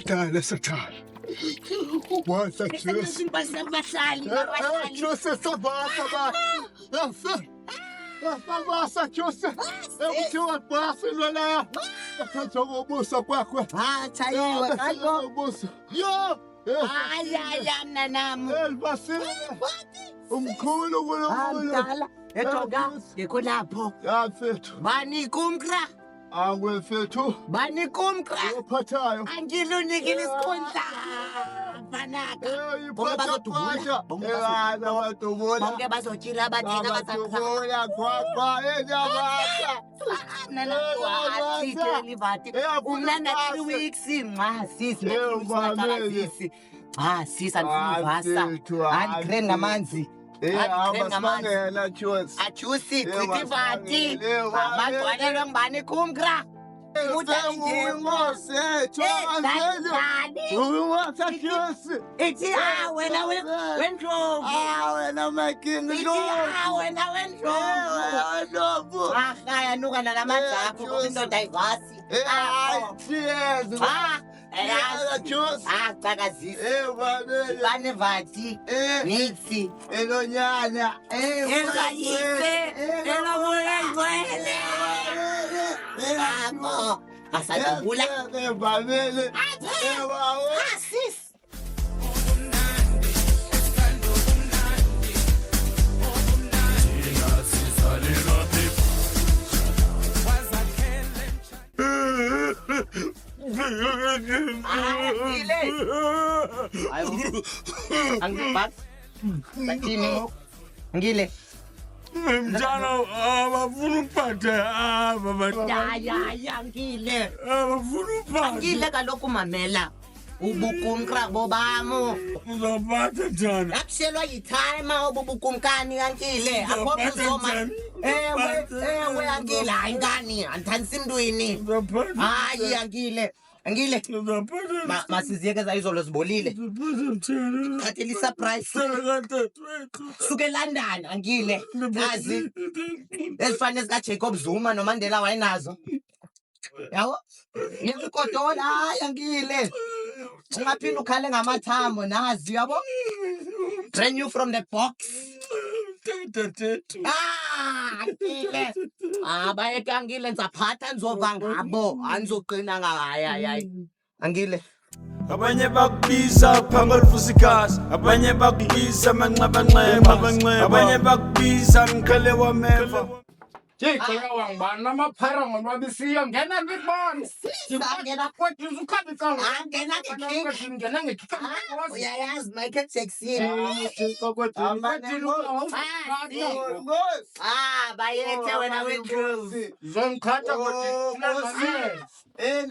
Dale, Satan. What's that juice? Juice is so bad. Essa juice. Eu tinha uma passa lá. Eu tinha uma bolsa com a Chayiwe kaloku. bolsa. Yo! Ay mnanam. Vacilo. Umkhulu Mdala etoka ngekho lapho. Ya mfethu. Banika umkra. Awe mfethu. Banika umkra. Ophathayo. Angilunikile isikhundla. Fanaka. Bonke bazodubula. Bonke bazotshila abatheka basakhaya. Umnana 3 weeks sisi sisi. Sisi anifasa. Andikreni ngamanzi. Ajusi Tivati. Abagcwalelwe ngubani kumkra. Ithi wena wendlovu. Wena making Wena wendlovu. Haya nuka nalamanzi akho indoda ivasi. Cheers. Cakazisa. Banevati. Nixi. Elonyana. Elokayise. Elomulengwele. Amo. Asadubula. Bamele. Sis. Ngile. Mjana abafuna uphatha Ya ngile. abafuna uphatha Ngile kaloku mamela. Ubukumkra bobamo. uzaphatha njani Akushelwa yitime obubukumkani kankile. Akho kuzoma. Ewe angile ayingani andithandisa imntwini. uzaphatha Hayi angile. Angile. uzaphatha Masiziyeke zayizolo zibolile. njani Khathela isurprise. Suke eLondon angile. Nazi ezifana zika Jacob Zuma noMandela wayenazo. Yawo. Ngiyikodola hayi angile. Ungaphinda ukhale ngamathambo nazi yabo. Brand new from the box. Angile. Bayeke angile nizaphatha nizova ngabo. Anizoqina hayi. Angile. Abanye bakubiza phanga lifusikasi, abanye bakubiza manxeba, abanye bakubiza mkhele wameva. Jika wangibani namaphara ngonwabisiyo ngena ngibona Ngena kodwa uzukhabisa ngena ngeking. ngena Uyayazi Michael Jackson. Bayethe wena wendlovu. zongikhatha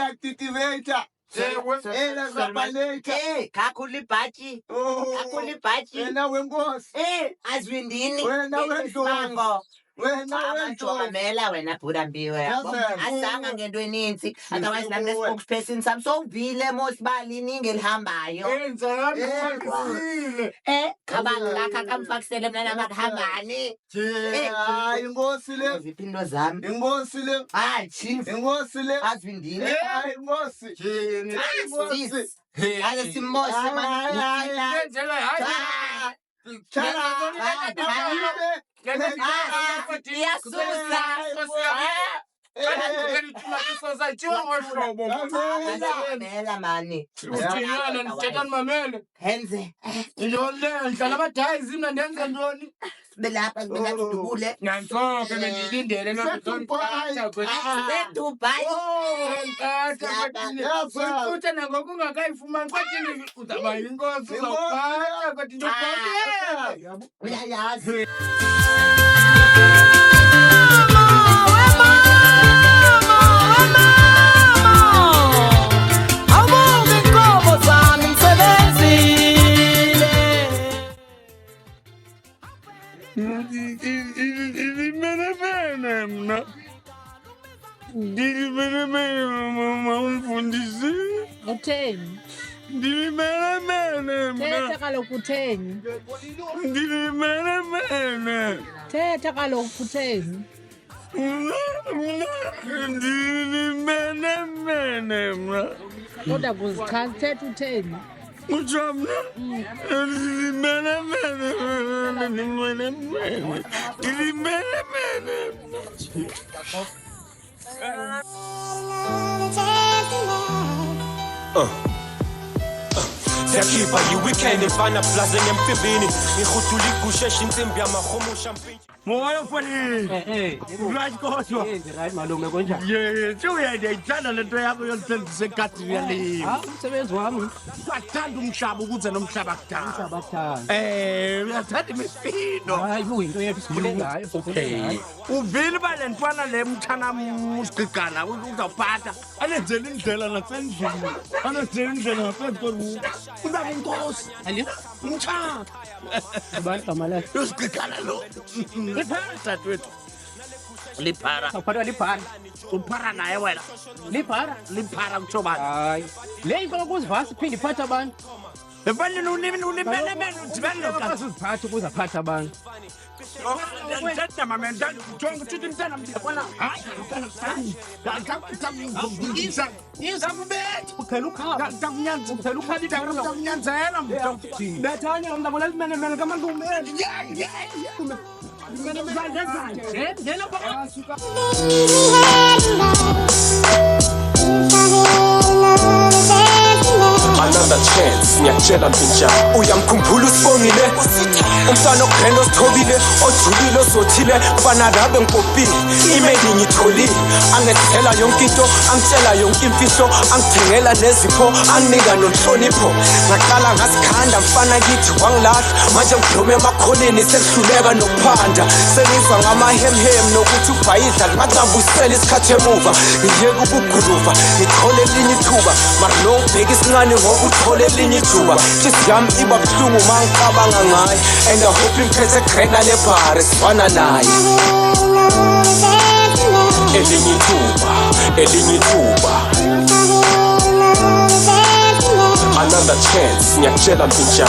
Activator. Kakhulu ibhatshi. Kakhulu ibhatshi. Wena wenkosi. Azwindini. Wena wendlovu. Abantu bamela wena bhuda mbiwe. Asanga ngento eninzi. Otherwise nami spokesperson sami sowuvile mosibali iningi elihambayo. Kabanga lakha kamfakisele mna namakahambani. Hayi inkosi le. Ziphi into zami? Inkosi le. Chief. Inkosi le. Azwindini. Hayi inkosi. Sis. Ake simoshe Mamela mani. Henze. Belapha dubule. Dubai. Uyayazi. umfundisi Utheni? ndilimele Thetha kaloku utheni? ndilimele Thetha kaloku utheni? Kodwa kuzikhathetha utheni? Siyakhipha yi-weekend efana plaza emcimbini ngihudula igusheshi insimbi yamahomusha mpintshi Moya mfani. Right kodwa. Right malume konjani? Ndiyayithanda lento yakho yokusebenzisa egadini yalini. Umsebenzi wami Uyathanda umhlaba ukuze nomhlaba kudala. abathanda. Uyathanda imifino. Hayi kuyinto yethu sikhule ngayo. Okay. Uvile ba le ntwana le mtshana usigigana uzawuphatha. Anenzela indlela nasendlini. Anenzela indlela ngaphezu korufu. Uzaba inkosi. Umtshana. Abantu amalahla. Usigigana lo. Liphara dadwethu. Liphara. Awuphathwa liphara. Uphara naye wena. Liphara. Liphara kutsho bani? Hayi. Le into ukuzivasa iphinde iphathe abantu. Efanele ulimele udibane nokazi. Usiziphathe ukuze aphathe abantu. Ndithetha mama jonga ukuthi imntana mdiyabona. Hayi, ngizakubetha. Ukhela ukhala. Ukhela ukunyanzela mntu. Bethanye umntabona limenemene kamalume. another chance ngiyakutshela mpintsha uyamkhumbula usibongile umntwana ogrand osithobile ojulile ozothile fana rabe ngipopile imeli ngitholile angethela yonke into angitshela yonke imfihlo angithengela nezipho anginika nonhlonipho ngaqala ngasikhanda mfana kithi wangilahla manje ngidlome emakholeni sekuhluleka nokuphanda sengizwa ngamahemhem nokuthi ubhayidla ngacabusela isikhathi emuva ngiyeke ukuguluva ngithole elinye ithuba mara lo ubheka isincane ngoba uthole elinye ithuba just yami iba buhlungu mangicabanga ngayo and I hope imphethe grena lebhari sifana naye elinye ithuba another chance ngiyakutshela mpintsha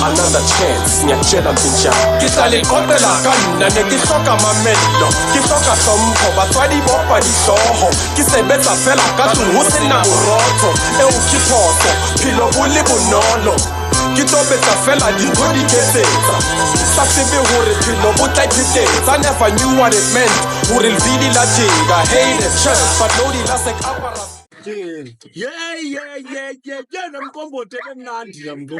another chance ngiyakutshela mpintsha ngihlale iqoqela kanina netihloka mamelo ngihloka hlompho batswadi bopa dihloho ngisebenza fela katlungusena borotho eukiphoso philo bole bonolo ke tobetsa fela dintho di ketsetsa sa tsebe hore phelo bo tla phetetsa never knew what it meant hore levili la jega hey the church but no di la sekapara Yeah, nomqombothi emnandi lamntu.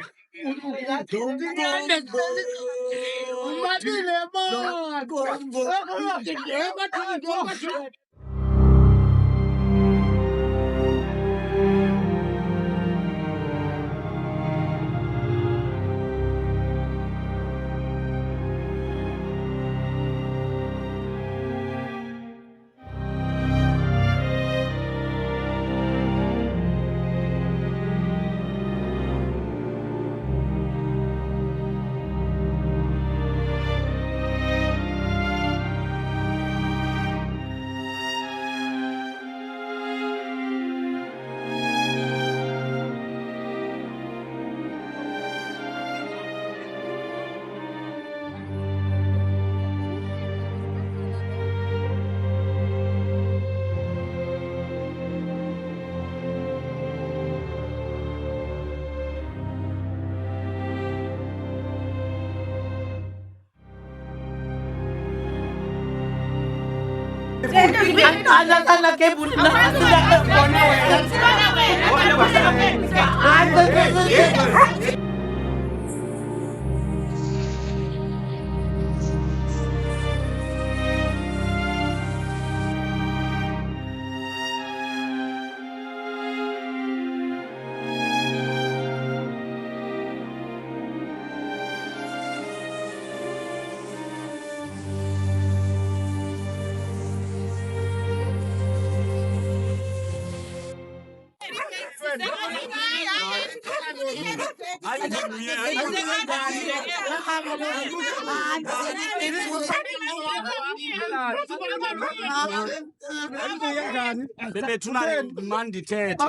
bebethuna mandithethe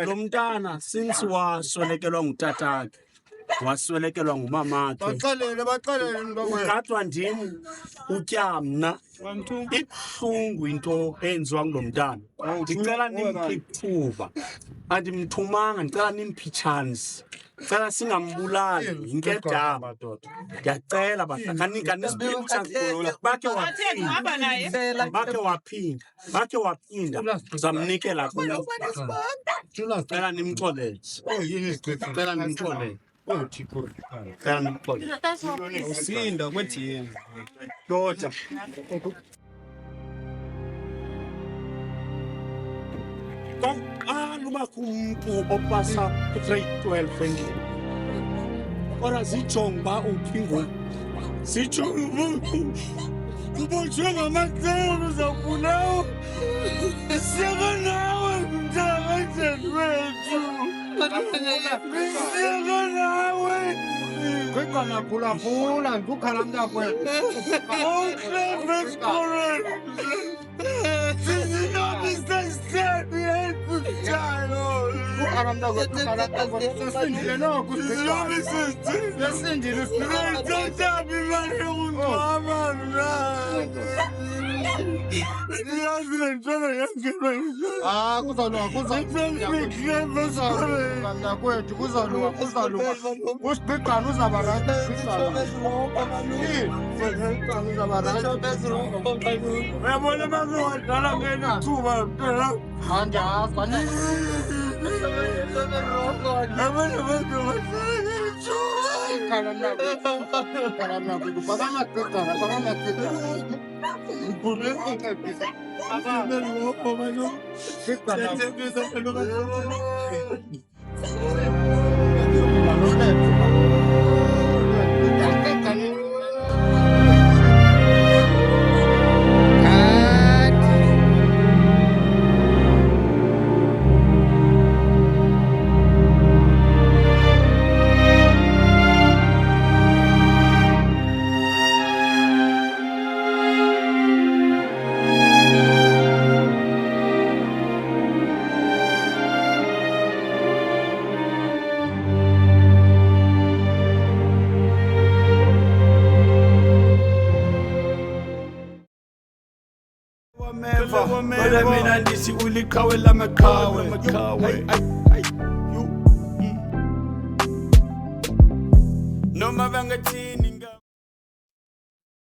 lo mntana since waswelekelwa ngutatakhe waswelekelwa ngumamakhe ugadwa ndim utya mna ibuhlungu into eyenziwa ngulo mntana ndicela nimphi ithuba andimthumanga ndicela nimphi chance cela singambulali inkedama ndiyacela bakhe waphinda zamnikela kulo cela nimxolele Usinda kwethini. doda qala uba kumntu opasa grade 12 endlini kodwa zijonge uba uphi ngoku zijonge ubotshwe ngamacebo uzawufunawo siyeka nawe mntangatheni wethu siyeka nawe Kwekana phula ndukhala mntakwethu. awuhlebe esikolweni sizinobiseseni yethu njalo Ukhala mntakwethu sesindile noko sesindile Sesindile imali yokungcwaba mna. Yazi le ntwana yangenwa mntakwethu kuzalunga usigqigqana uzaba right uyabona bazowadlala ngeli thuba phela andiyazi yabona bazowadlala ngeli Kodwa mina ndithi uliqhawe lamaqhawe